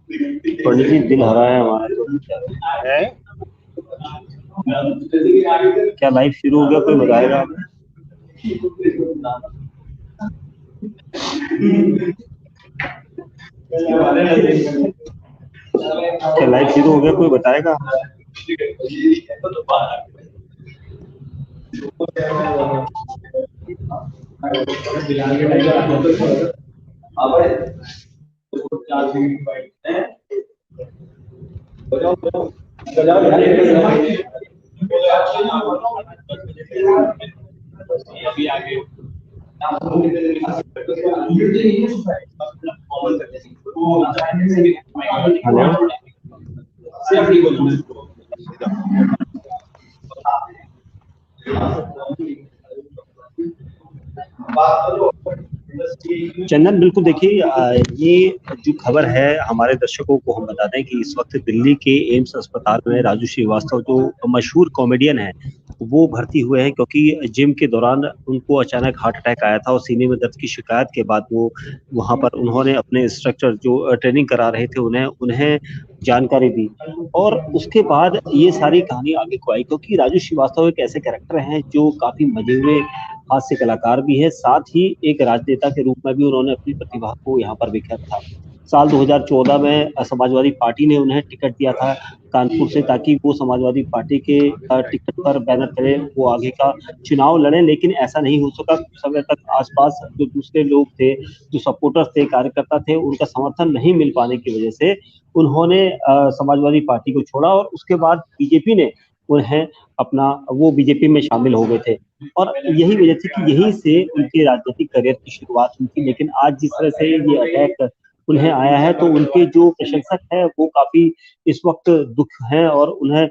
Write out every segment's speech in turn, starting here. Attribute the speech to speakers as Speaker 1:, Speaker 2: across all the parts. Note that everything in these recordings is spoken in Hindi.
Speaker 1: पंडित जी दिल हरा है हमारा तो
Speaker 2: है।
Speaker 1: क्या लाइव शुरू हो गया, कोई बताएगा? क्या लाइव शुरू हो गया, कोई बताएगा? हेलो चंदन, बिल्कुल देखिए, ये जो खबर है हमारे दर्शकों को हम बता दें कि इस वक्त दिल्ली के एम्स अस्पताल में राजू श्रीवास्तव जो मशहूर कॉमेडियन है वो भर्ती हुए हैं, क्योंकि जिम के दौरान उनको अचानक हार्ट अटैक आया था और सीने में दर्द की शिकायत के बाद वो वहां पर उन्होंने अपने इंस्ट्रक्टर जो ट्रेनिंग करा रहे थे उन्हें उन्हें जानकारी दी और उसके बाद ये सारी कहानी आगे को आई, क्योंकि राजू श्रीवास्तव एक ऐसे कैरेक्टर हैं जो काफी मजे हुए हास्य कलाकार भी है, साथ ही एक राजनेता के रूप में भी उन्होंने अपनी प्रतिभा को यहाँ पर बिखेरा था। साल 2014 में समाजवादी पार्टी ने उन्हें टिकट दिया था कानपुर से, ताकि वो समाजवादी पार्टी के टिकट पर बैनर करे वो आगे का चुनाव लड़े, लेकिन ऐसा नहीं हो सका। कुछ समय तक आसपास जो दूसरे लोग थे, जो सपोर्टर्स थे, कार्यकर्ता थे, उनका समर्थन नहीं मिल पाने की वजह से उन्होंने समाजवादी पार्टी को छोड़ा और उसके बाद बीजेपी ने उन्हें अपना वो बीजेपी में शामिल हो गए थे और यही वजह थी कि यहीं से उनके राजनीतिक करियर की शुरुआत हुई थी। लेकिन आज जिस तरह से ये अटैक उन्हें आया है तो उनके जो प्रशंसक हैं वो काफी इस वक्त दुख हैं और उन्हें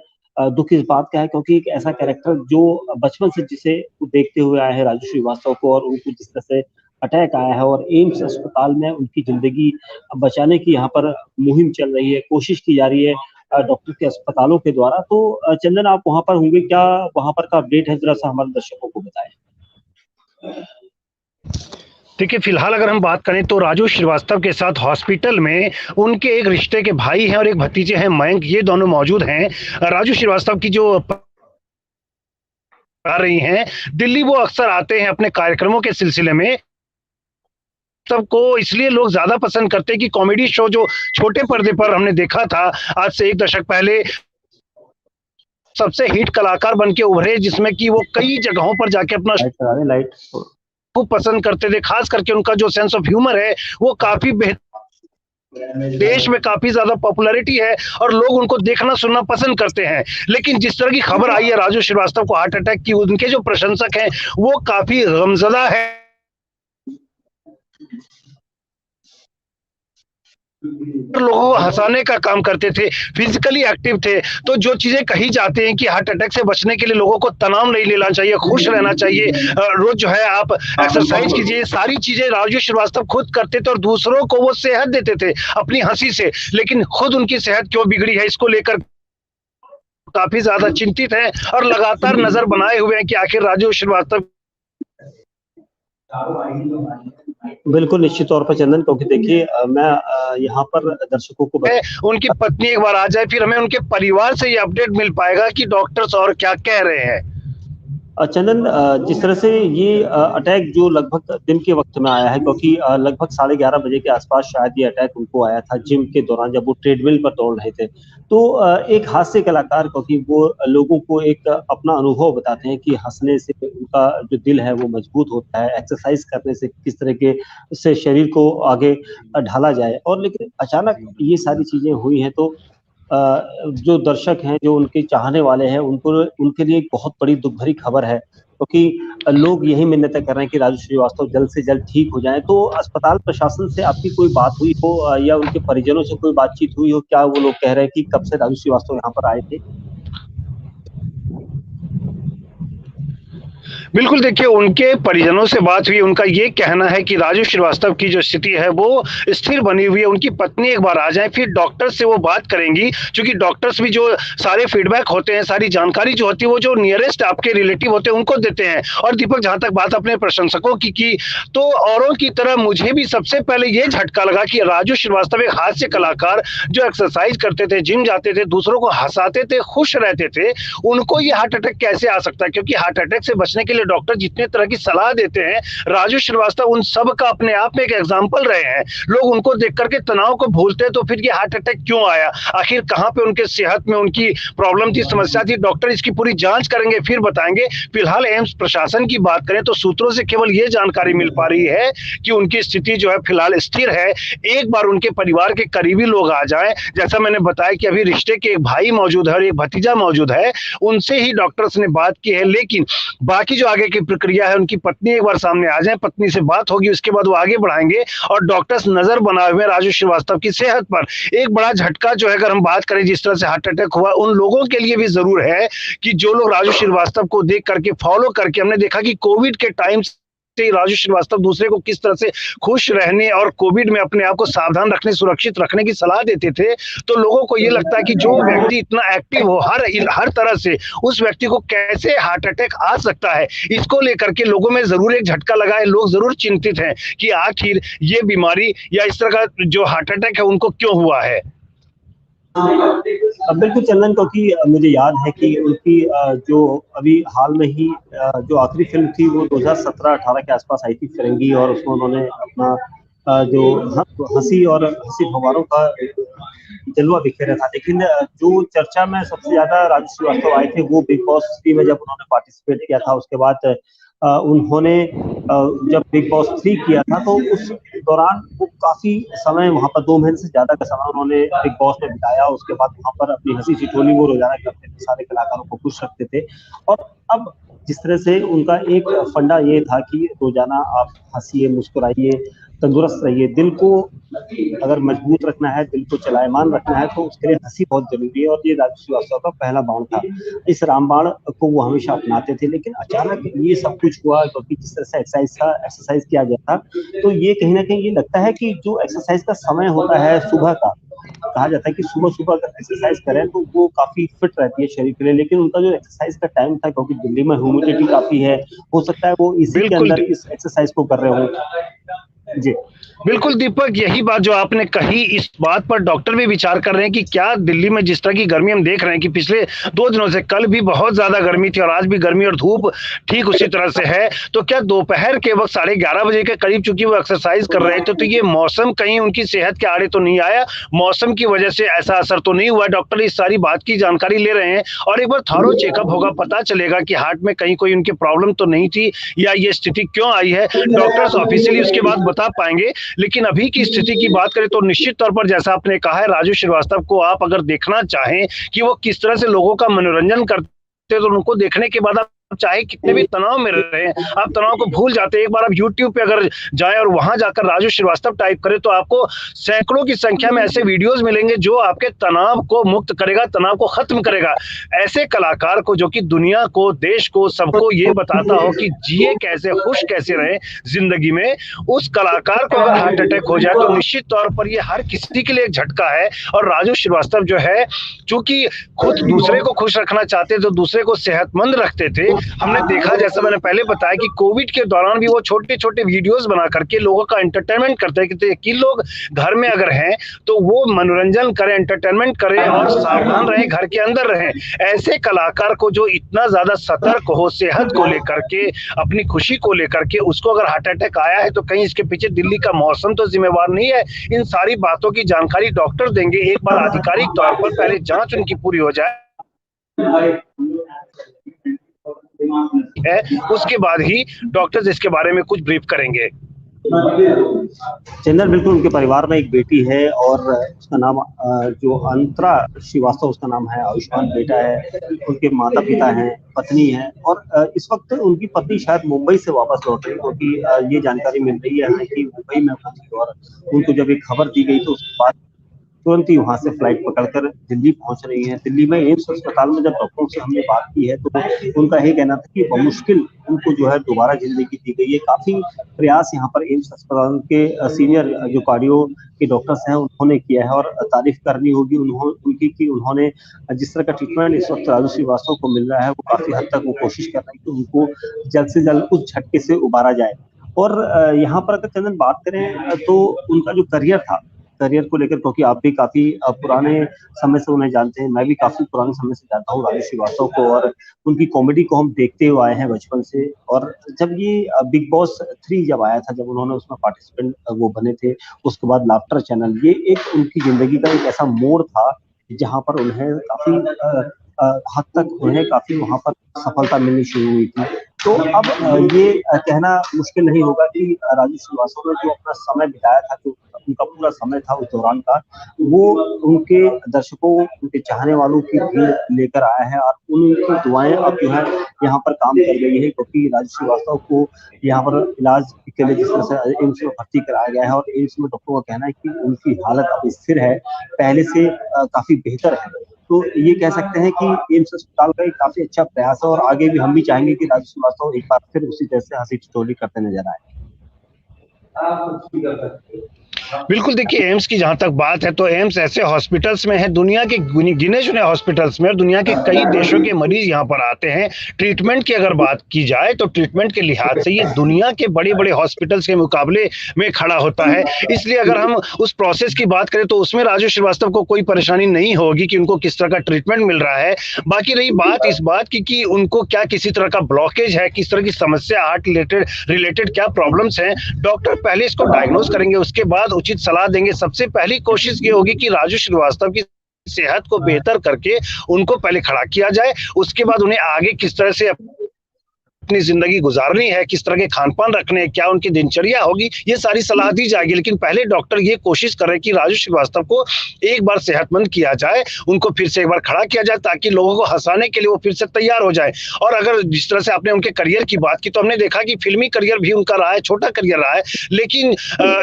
Speaker 1: दुख इस बात का है क्योंकि एक ऐसा कैरेक्टर जो बचपन से जिसे देखते हुए आए हैं राजू श्रीवास्तव को, और उनको जिस तरह से अटैक आया है और एम्स अस्पताल में उनकी जिंदगी बचाने की यहाँ पर मुहिम चल रही है, कोशिश की जा रही है डॉक्टर के अस्पतालों के द्वारा। तो चंदन, आप वहां पर होंगे, क्या वहां पर का अपडेट है, जरा सा हमारे दर्शकों को बताएं।
Speaker 2: देखिए, फिलहाल अगर हम बात करें तो राजू श्रीवास्तव के साथ हॉस्पिटल में उनके एक रिश्ते के भाई हैं और एक भतीजे हैं मयंक, ये दोनों मौजूद हैं। राजू श्रीवास्तव की जो आ रही हैं दिल्ली, वो अक्सर आते हैं अपने कार्यक्रमों के सिलसिले में। सबको इसलिए लोग ज्यादा पसंद करते हैं कि कॉमेडी शो जो छोटे पर्दे पर हमने देखा था आज से 1 दशक पहले, सबसे हिट कलाकार बन के उभरे, जिसमें कि वो कई जगहों पर जाके अपना
Speaker 1: लाइट
Speaker 2: खूब पसंद करते थे। खास करके उनका जो सेंस ऑफ ह्यूमर है वो काफी देश में काफी ज्यादा पॉपुलैरिटी है और लोग उनको देखना सुनना पसंद करते हैं। लेकिन जिस तरह की खबर आई है राजू श्रीवास्तव को हार्ट अटैक की, उनके जो प्रशंसक हैं वो काफी गमजदा है, लोगों को हंसाने का काम करते थे, फिजिकली एक्टिव थे। तो जो चीजें कही जाती हैं कि हार्ट अटैक से बचने के लिए लोगों को तनाव नहीं लेना चाहिए, खुश रहना चाहिए, रोज जो है आप एक्सरसाइज कीजिए, सारी चीजें राजू श्रीवास्तव खुद करते थे और दूसरों को वो सेहत देते थे अपनी हंसी से। लेकिन खुद उनकी सेहत क्यों बिगड़ी है, इसको लेकर काफी ज्यादा चिंतित हैं और लगातार नजर बनाए हुए हैं कि आखिर राजू श्रीवास्तव।
Speaker 1: बिल्कुल, निश्चित तौर पर चंदन, क्योंकि देखिए मैं यहाँ पर दर्शकों को
Speaker 2: उनकी पत्नी एक बार आ जाए, फिर हमें उनके परिवार से ये अपडेट मिल पाएगा कि डॉक्टर्स और क्या कह रहे हैं।
Speaker 1: चंदन, जिस तरह से ये अटैक जो लगभग दिन के वक्त में आया है, क्योंकि लगभग 11:30 बजे के आसपास शायद ये अटैक उनको आया था जिम के दौरान जब वो ट्रेडमिल पर दौड़ रहे थे। तो एक हास्य कलाकार, क्योंकि वो लोगों को एक अपना अनुभव बताते हैं कि हंसने से उनका जो दिल है वो मजबूत होता है, एक्सरसाइज करने से किस तरह के से शरीर को आगे ढाला जाए। और लेकिन अचानक ये सारी चीजें हुई हैं तो जो दर्शक हैं, जो उनके चाहने वाले हैं, उनको उनके लिए एक बहुत बड़ी दुख भरी खबर है, क्योंकि लोग यही मिन्नतें कर रहे हैं कि राजू श्रीवास्तव जल्द से जल्द ठीक हो जाएं। तो अस्पताल प्रशासन से आपकी कोई बात हुई हो या उनके परिजनों से कोई बातचीत हुई हो? क्या वो लोग कह रहे हैं कि कब से राजू श्रीवास्तव यहाँ पर आए थे?
Speaker 2: बिल्कुल, देखिए उनके परिजनों से बात हुई, उनका ये कहना है कि राजू श्रीवास्तव की जो स्थिति है वो स्थिर बनी हुई है, उनकी पत्नी एक बार आ जाएँ फिर डॉक्टर से वो बात करेंगी, क्योंकि डॉक्टर्स भी जो सारे फीडबैक होते हैं, सारी जानकारी जो होती है वो जो नियरेस्ट आपके रिलेटिव होते हैं उनको देते हैं। और दीपक जहाँ तक बात अपने प्रशंसकों की तो औरों की तरह मुझे भी सबसे पहले ये झटका लगा कि राजू श्रीवास्तव एक हास्य कलाकार जो एक्सरसाइज करते थे, जिम जाते थे, दूसरों को हँसाते थे, खुश रहते थे, उनको ये हार्ट अटैक कैसे आ सकता है? क्योंकि हार्ट अटैक से बचने के लिए डॉक्टर जितने तरह की सलाह देते हैं, राजू श्रीवास्तव उन सब का अपने आप में एक एग्जाम्पल रहे हैं। लोग उनको देख करके तनाव को भूलते हैं, तो फिर ये हार्ट अटैक क्यों आया? आखिर कहाँ पे उनके सेहत में उनकी प्रॉब्लम थी, समस्या थी? डॉक्टर इसकी पूरी जांच करेंगे, फिर बताएंगे। फिलहाल एम्स प्रशासन की बात करें तो सूत्रों से केवल ये जानकारी मिल पा रही है कि उनकी स्थिति जो है फिलहाल स्थिर है। एक बार उनके परिवार के करीबी लोग आ जाएं, जैसा मैंने बताया कि अभी रिश्ते के एक भाई मौजूद है और एक भतीजा मौजूद है, उनसे ही डॉक्टर्स ने बात की है। लेकिन बाकी जो आगे की प्रक्रिया है, उनकी पत्नी एक बार सामने आ जाए, पत्नी से बात होगी, उसके बाद वो आगे बढ़ाएंगे और डॉक्टर्स नजर बनाए हुए राजू श्रीवास्तव की सेहत पर। एक बड़ा झटका जो है, अगर हम बात करें जिस तरह से हार्ट अटैक हुआ, उन लोगों के लिए भी जरूर है कि जो लोग राजू श्रीवास्तव को देख करके फॉलो करके, हमने देखा कि कोविड के टाइम राजू श्रीवास्तव दूसरे को किस तरह से खुश रहने और कोविड में अपने आप को सावधान रखने, सुरक्षित रखने की सलाह देते थे, तो लोगों को ये लगता है कि जो व्यक्ति इतना एक्टिव हो हर तरह से, उस व्यक्ति को कैसे हार्ट अटैक आ सकता है? इसको लेकर के लोगों में जरूर एक झटका लगा है। लोग जरूर चिंतित हैं कि आखिर ये बीमारी या इस तरह का जो हार्ट अटैक है उनको क्यों हुआ है।
Speaker 1: बिल्कुल चंदन, क्योंकि मुझे याद है कि उनकी जो अभी हाल में ही जो आखिरी फिल्म थी वो 2017-18 के आसपास आई थी, फिरंगी, और उसमें उन्होंने अपना जो हंसी और हंसी फव्वारों का जलवा बिखेरा था। लेकिन जो चर्चा में सबसे ज्यादा राजू श्रीवास्तव आए थे वो बिग बॉस 3 में जब उन्होंने पार्टिसिपेट किया था। उसके बाद उन्होंने जब बिग बॉस 3 किया था तो उस दौरान वो काफी समय वहां पर 2 महीने से ज्यादा का समय उन्होंने बिग बॉस में बिताया। उसके बाद वहां पर अपनी हंसी ठिठोली वो रोजाना करते थे, सारे कलाकारों को खुश रखते थे। और अब जिस तरह से उनका एक फंडा ये था कि रोजाना आप हंसिए, मुस्कुराइए, तंदुरुस्त रहिए, दिल को अगर मजबूत रखना है, दिल को चलायमान रखना है, तो उसके लिए हंसी बहुत जरूरी है। और ये राजू श्रीवास्तव का पहला बाण था। इस रामबाण को वो हमेशा अपनाते थे। लेकिन अचानक ये सब कुछ हुआ, क्योंकि जिस तरह से एक्सरसाइज किया गया था, तो ये कहीं ना कहीं ये लगता है कि जो एक्सरसाइज का समय होता है सुबह का, कहा जाता है कि सुबह सुबह अगर एक्सरसाइज करें तो वो काफी फिट रहती है शरीर के लिए। लेकिन उनका जो एक्सरसाइज का टाइम था, क्योंकि दिल्ली में ह्यूमिडिटी काफी है, हो सकता है वो इसी के अंदर इस एक्सरसाइज को कर रहे हो। जी
Speaker 2: बिल्कुल दीपक, यही बात जो आपने कही, इस बात पर डॉक्टर भी विचार कर रहे हैं कि क्या दिल्ली में जिस तरह की गर्मी हम देख रहे हैं कि पिछले 2 दिनों से, कल भी बहुत ज्यादा गर्मी थी और आज भी गर्मी और धूप ठीक उसी तरह से है, तो क्या दोपहर के वक्त 11:30 बजे के करीब चूंकि वो एक्सरसाइज कर रहे थे, तो ये मौसम कहीं उनकी सेहत के आड़े तो नहीं आया? मौसम की वजह से ऐसा असर तो नहीं हुआ? डॉक्टर इस सारी बात की जानकारी ले रहे हैं और एक बार थॉरो चेकअप होगा, पता चलेगा कि हार्ट में कहीं कोई उनकी प्रॉब्लम तो नहीं थी या ये स्थिति क्यों आई है। डॉक्टर्स ऑफिशियली उसके बाद बता पाएंगे। लेकिन अभी की स्थिति की बात करें तो निश्चित तौर पर जैसा आपने कहा है, राजू श्रीवास्तव को आप अगर देखना चाहें कि वो किस तरह से लोगों का मनोरंजन करते, तो उनको देखने के बाद आप चाहे कितने भी तनाव में रहे, आप तनाव को भूल जाते हैं। एक बार आप YouTube पे अगर जाएं और वहां जाकर राजू श्रीवास्तव टाइप करें तो आपको सैकड़ों की संख्या में ऐसे वीडियोस मिलेंगे जो आपके तनाव को मुक्त करेगा, तनाव को खत्म करेगा। ऐसे कलाकार को जो कि दुनिया को, देश को, सबको ये बताता हो कि जिए कैसे, खुश कैसे रहे जिंदगी में, उस कलाकार को अगर हार्ट अटैक हो जाए तो निश्चित तौर पर ये हर किसी के लिए एक झटका है। और राजू श्रीवास्तव जो है, चूंकि खुद दूसरे को खुश रखना चाहते थे, दूसरे को सेहतमंद रखते थे, हमने देखा, जैसा मैंने पहले बताया, कि कोविड के दौरान भी वो छोटे छोटे वीडियोस बना करके लोगों का एंटरटेनमेंट करते हैं कि लोग घर में अगर हैं तो वो मनोरंजन करें, एंटरटेनमेंट करें और सावधान रहें, घर के अंदर रहें। ऐसे कलाकार को जो इतना ज्यादा सतर्क हो सेहत को लेकर के, अपनी खुशी को लेकर के, उसको अगर हार्ट अटैक आया है तो कहीं इसके पीछे दिल्ली का मौसम तो जिम्मेवार नहीं है। इन सारी बातों की जानकारी डॉक्टर देंगे एक बार आधिकारिक तौर पर, पहले जांच उनकी पूरी हो जाए है, उसके बाद ही डॉक्टर्स इसके बारे में कुछ ब्रीफ करेंगे।
Speaker 1: चंदन, बिल्कुल, उनके परिवार में एक बेटी है और उसका नाम जो अंतरा श्रीवास्तव उसका नाम है, आयुष्मान बेटा है, उनके माता पिता हैं, पत्नी है। और इस वक्त उनकी पत्नी शायद मुंबई से वापस लौट रही, क्योंकि ये जानकारी मिल रही है कि मुंबई में वो थी और उनको जब एक खबर दी गई तो उसके बाद तुरंत ही वहां से फ्लाइट पकड़कर दिल्ली पहुंच रही हैं। दिल्ली में एम्स अस्पताल में जब डॉक्टरों से हमने बात की है तो उनका ये कहना था कि बमुश्किल उनको जो है दोबारा जिंदगी दी गई है। काफी प्रयास यहाँ पर एम्स अस्पताल के सीनियर जो कार्डियो के डॉक्टर्स हैं उन्होंने किया है, और तारीफ करनी होगी उनकी कि उन्होंने जिस तरह का ट्रीटमेंट इस वक्त राजू श्रीवास्तव को मिल रहा है, वो काफी हद तक वो कोशिश कर रहे हैं कि उनको जल्द से जल्द उस झटके से उबारा जाए। और यहाँ पर अगर चंदन बात करें तो उनका जो करियर को लेकर, क्योंकि आप भी काफी पुराने समय से उन्हें जानते हैं, मैं भी काफी पुराने समय से जानता हूँ राजू श्रीवास्तव को, और उनकी कॉमेडी को हम देखते हुए आए हैं बचपन से। और जब ये बिग बॉस 3 जब आया था, जब उन्होंने उसमें पार्टिसिपेंट वो बने थे, उसके बाद लाफ्टर चैनल, ये एक उनकी जिंदगी का एक ऐसा मोड़ था जहाँ पर उन्हें काफी हद तक उन्हें काफी वहां पर सफलता मिलनी शुरू हुई थी। तो अब ये कहना मुश्किल नहीं होगा कि राजू श्रीवास्तव ने जो अपना समय बिताया था, जो उनका पूरा समय था उस दौरान का, वो उनके दर्शकों, उनके चाहने वालों की भीड़ लेकर आया है, और उनकी दुआएं अब जो है यहाँ पर काम कर गई है, क्योंकि राजू श्रीवास्तव को यहाँ पर इलाज के लिए जिस तरह से एम्स में भर्ती कराया गया है, और एम्स में डॉक्टरों का कहना है कि उनकी हालत अब स्थिर है, पहले से काफी बेहतर है। तो ये कह सकते हैं कि एम्स अस्पताल का एक काफी अच्छा प्रयास है, और आगे भी हम भी चाहेंगे कि राजू श्रीवास्तव एक बार फिर उसी तरह से हंसी ठिठोली करते नजर आए।
Speaker 2: बिल्कुल, देखिए एम्स की जहां तक बात है तो एम्स ऐसे हॉस्पिटल्स में है, दुनिया के गिने चुने हॉस्पिटल्स में, और दुनिया के कई देशों के मरीज यहां पर आते हैं। ट्रीटमेंट की अगर बात की जाए तो ट्रीटमेंट के लिहाज से ये दुनिया के बड़े बड़े हॉस्पिटल्स के मुकाबले में खड़ा होता है। इसलिए अगर हम उस प्रोसेस की बात करें तो उसमें राजू श्रीवास्तव को कोई परेशानी नहीं होगी कि उनको किस तरह का ट्रीटमेंट मिल रहा है। बाकी रही बात इस बात की कि उनको क्या किसी तरह का ब्लॉकेज है, किस तरह की समस्या, हार्ट रिलेटेड क्या प्रॉब्लम्स हैं, डॉक्टर पहले इसको डायग्नोज करेंगे, उसके बाद उचित सलाह देंगे। सबसे पहली कोशिश ये होगी कि राजू श्रीवास्तव की सेहत को बेहतर करके उनको पहले खड़ा किया जाए, उसके बाद उन्हें आगे किस तरह से अपनी जिंदगी गुजारनी है, किस तरह के खान पान रखने हैं, क्या उनकी दिनचर्या होगी, ये सारी सलाह दी जाएगी। लेकिन पहले डॉक्टर ये कोशिश कर रहे हैं कि राजू श्रीवास्तव को एक बार सेहतमंद किया जाए, उनको फिर से एक बार खड़ा किया जाए, ताकि लोगों को हंसाने के लिए वो फिर से तैयार हो जाए। और अगर जिस तरह से आपने उनके करियर की बात की तो हमने देखा कि फिल्मी करियर भी उनका रहा है, छोटा करियर रहा है, लेकिन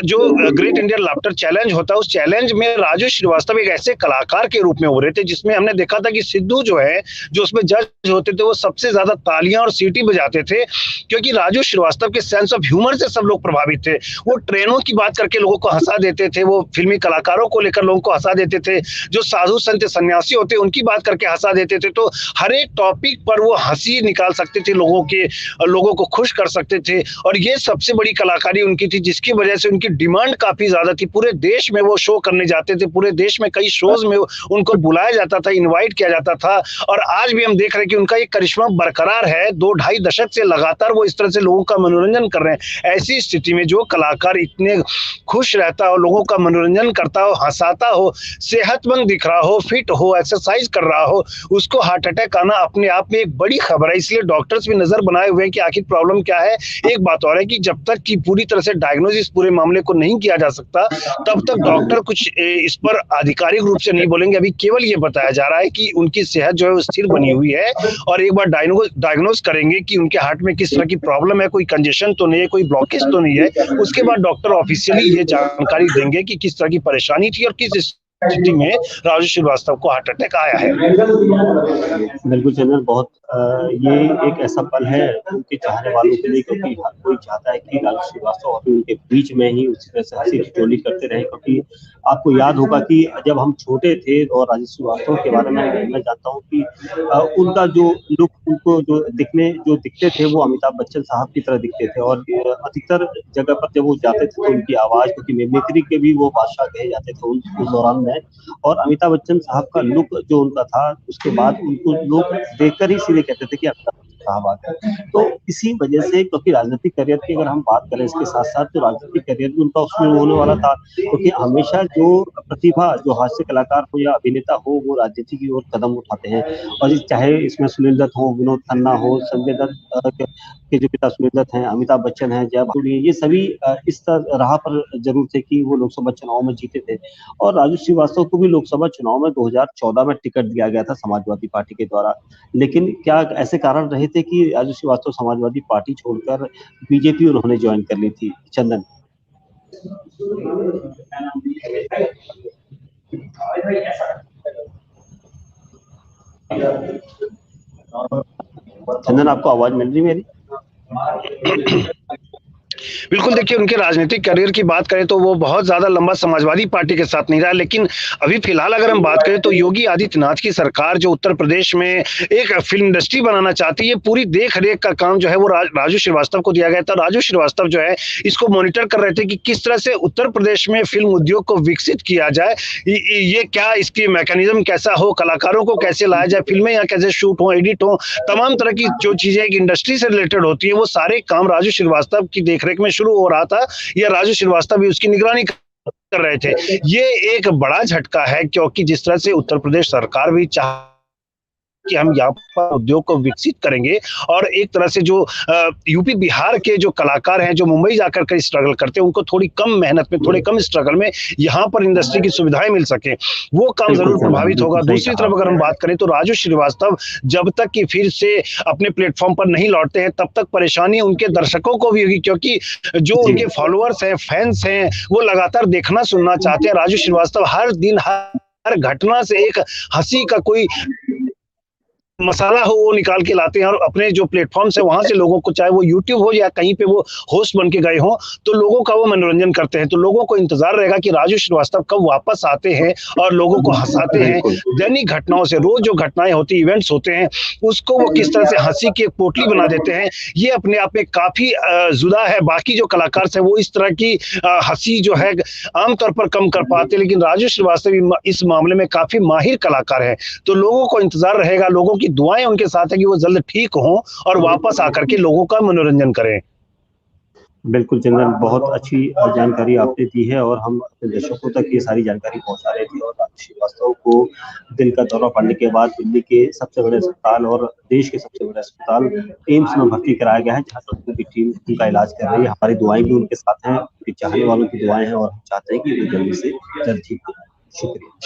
Speaker 2: जो ग्रेट इंडियन लाफ्टर चैलेंज होता है, उस चैलेंज में राजू श्रीवास्तव एक ऐसे कलाकार के रूप में उभरे थे, जिसमें हमने देखा था कि सिद्धू जो है, जो उसमें जज होते थे, वो सबसे ज्यादा तालियां और सीटी बजाते थे, क्योंकि राजू श्रीवास्तव के सेंस ऑफ ह्यूमर से सब लोग प्रभावित थे। वो ट्रेनों की बात करके लोगों को हंसा देते थे, वो फिल्मी कलाकारों को लेकर लोगों को हंसा देते थे, जो साधु संत सन्यासी होते उनकी बात करके हंसा देते थे। तो हर एक टॉपिक पर वो हंसी निकाल सकते थे, लोगों को खुश कर सकते थे, और ये सबसे बड़ी कलाकारी उनकी थी, जिसकी वजह से उनकी डिमांड काफी ज्यादा थी। पूरे देश में वो शो करने जाते थे, पूरे देश में कई शोज में उनको बुलाया जाता था, इन्वाइट किया जाता था, और आज भी हम देख रहे हैं कि उनका ये करिश्मा बरकरार है। 2-2.5 दशक से लगातार वो इस तरह से लोगों का मनोरंजन कर रहे हैं। ऐसी स्थिति में जो कलाकार इतने खुश रहता हो, लोगों का मनोरंजन करता हो, हंसाता हो, सेहतमंद दिख रहा हो, फिट हो, एक्सरसाइज कर रहा हो, उसको हार्ट अटैक आना अपने आप में एक बड़ी खबर है। इसलिए डॉक्टर्स भी नजर बनाए हुए हैं कि आखिर प्रॉब्लम क्या है। एक बात और है कि जब तक कि पूरी तरह से डायग्नोसिस पूरे मामले को नहीं किया जा सकता, तब तक डॉक्टर कुछ इस पर आधिकारिक रूप से नहीं बोलेंगे। अभी केवल ये बताया जा रहा है कि उनकी सेहत जो है स्थिर बनी हुई है, और एक बार डायग्नोज करेंगे कि उनके हार्ट में किस तरह की प्रॉब्लम है, कोई कंजेशन तो नहीं है, कोई ब्लॉकेज तो नहीं है, उसके बाद डॉक्टर ऑफिशियली ये जानकारी देंगे कि किस तरह की परेशानी थी और किस स्थिति में राजू श्रीवास्तव को हार्ट अटैक आया है।
Speaker 1: बिल्कुल चंदन, बहुत ये एक ऐसा पल है उनके चाहने वालों के लिए, क्योंकि हर कोई चाहता है कि राजू श्रीवास्तव अभी उनके बीच में ही उसी तरह से हंसी ठिठोली करते रहे। क्योंकि आपको याद होगा कि जब हम छोटे थे और राजू श्रीवास्तव के बारे में मैं जानता हूँ कि उनका जो लुक, उनको जो दिखते थे वो अमिताभ बच्चन साहब की तरह दिखते थे, और अधिकतर जगह पर जब वो जाते थे तो उनकी आवाज, क्योंकि मिमिक्री के भी वो बादशाह कहे जाते थे उस दौरान में, और अमिताभ बच्चन साहब का लुक जो उनका था, उसके बाद उनको लोग देखकर ही सीधे कहते थे कि अमिताभ साहब आ गए। तो इसी वजह से, क्योंकि राजनीतिक करियर की अगर हम बात करें इसके साथ साथ, तो राजनीतिक करियर भी उनका उसमें होने वाला था, क्योंकि हमेशा जो प्रतिभा, जो हास्य कलाकार हो या अभिनेता हो, वो राजनीति की ओर कदम उठाते हैं। और चाहे इसमें सुनील दत्त हो, विनोद खन्ना हो, संजय दत्त के जो पिता सुनील दत्त हैं, अमिताभ बच्चन है, जया भादुड़ी, ये सभी इस राह पर जरूर थे कि वो लोकसभा चुनाव में जीते थे। और राजू श्रीवास्तव को भी लोकसभा चुनाव में 2014 में टिकट दिया गया था समाजवादी पार्टी के द्वारा। लेकिन क्या ऐसे कारण रहे थे कि राजू श्रीवास्तव समाजवादी पार्टी छोड़कर बीजेपी उन्होंने ज्वाइन कर ली थी? चंदन। चंदन, आपको आवाज मिल रही मेरी?
Speaker 2: बिल्कुल, देखिए उनके राजनीतिक करियर की बात करें तो वो बहुत ज़्यादा लंबा समाजवादी पार्टी के साथ नहीं रहा, लेकिन अभी फिलहाल अगर हम बात करें तो योगी आदित्यनाथ की सरकार जो उत्तर प्रदेश में एक फ़िल्म इंडस्ट्री बनाना चाहती है, पूरी देख-रेख का काम जो है वो राजू श्रीवास्तव को दिया गया था। राजू श्रीवास्तव जो है इसको मॉनिटर कर रहे थे कि किस तरह से उत्तर प्रदेश में फ़िल्म उद्योग को विकसित किया जाए। ये क्या इसकी मैकेनिज़्म कैसा हो, कलाकारों को कैसे लाया जाए, फ़िल्में यहाँ कैसे शूट हों, एडिट हों, तमाम तरह की जो चीज़ें एक इंडस्ट्री से रिलेटेड होती है, वो सारे काम राजू श्रीवास्तव की देखरेख में शुरू हो रहा था, या राजू श्रीवास्तव भी उसकी निगरानी कर रहे थे। ये एक बड़ा झटका है, क्योंकि जिस तरह से उत्तर प्रदेश सरकार भी कि हम यहाँ पर उद्योग को विकसित करेंगे, और एक तरह से जो यूपी बिहार के जो कलाकार हैं जो मुंबई जाकर के स्ट्रगल करते हैं, उनको थोड़ी कम मेहनत में, थोड़े कम स्ट्रगल में यहाँ पर इंडस्ट्री की सुविधाएं मिल सके, वो काम जरूर प्रभावित होगा। दूसरी तरफ अगर हम बात करें तो राजू श्रीवास्तव जब तक कि फिर से अपने प्लेटफॉर्म पर नहीं लौटते हैं, तब तक परेशानी उनके दर्शकों को भी होगी, क्योंकि जो उनके फॉलोअर्स हैं, फैंस हैं, वो लगातार देखना सुनना चाहते हैं। राजू श्रीवास्तव हर दिन हर घटना से एक हंसी का कोई मसाला हो वो निकाल के लाते हैं, और अपने जो प्लेटफॉर्म्स है वहां से लोगों को, चाहे वो यूट्यूब हो या कहीं पे वो होस्ट बन के गए हों, तो लोगों का वो मनोरंजन करते हैं। तो लोगों को इंतजार रहेगा कि राजू श्रीवास्तव कब वापस आते हैं और लोगों को हंसाते हैं। दैनिक घटनाओं से, रोज जो घटनाएं होती, इवेंट्स होते हैं, उसको वो किस तरह से हंसी की एक पोटली बना देते हैं, ये अपने आप में काफी जुदा है। बाकी जो कलाकार है वो इस तरह की हंसी जो है आमतौर पर कम कर पाते, लेकिन राजू श्रीवास्तव इस मामले में काफी माहिर कलाकार है। तो लोगों को इंतजार रहेगा, लोगों की दुआएं उनके साथ है कि वो जल्द ठीक हों और वापस आकर के लोगों का मनोरंजन करें।
Speaker 1: बिल्कुल चंदन, बहुत अच्छी जानकारी आपने दी है, और हम अपने दर्शकों तक ये सारी जानकारी पहुंचा रहे थे। और राजू श्रीवास्तव को दिल का दौरा पड़ने के बाद दिल्ली के सबसे बड़े अस्पताल और देश के सबसे बड़े अस्पताल एम्स में भर्ती कराया गया है, जहां डॉक्टर की टीम उनका इलाज कर रही है। हमारी दुआएं भी उनके साथ हैं, उनके चाहने वालों की दुआएं हैं, और हम चाहते हैं कि वो जल्दी से जल्द ठीक हो। शुक्रिया।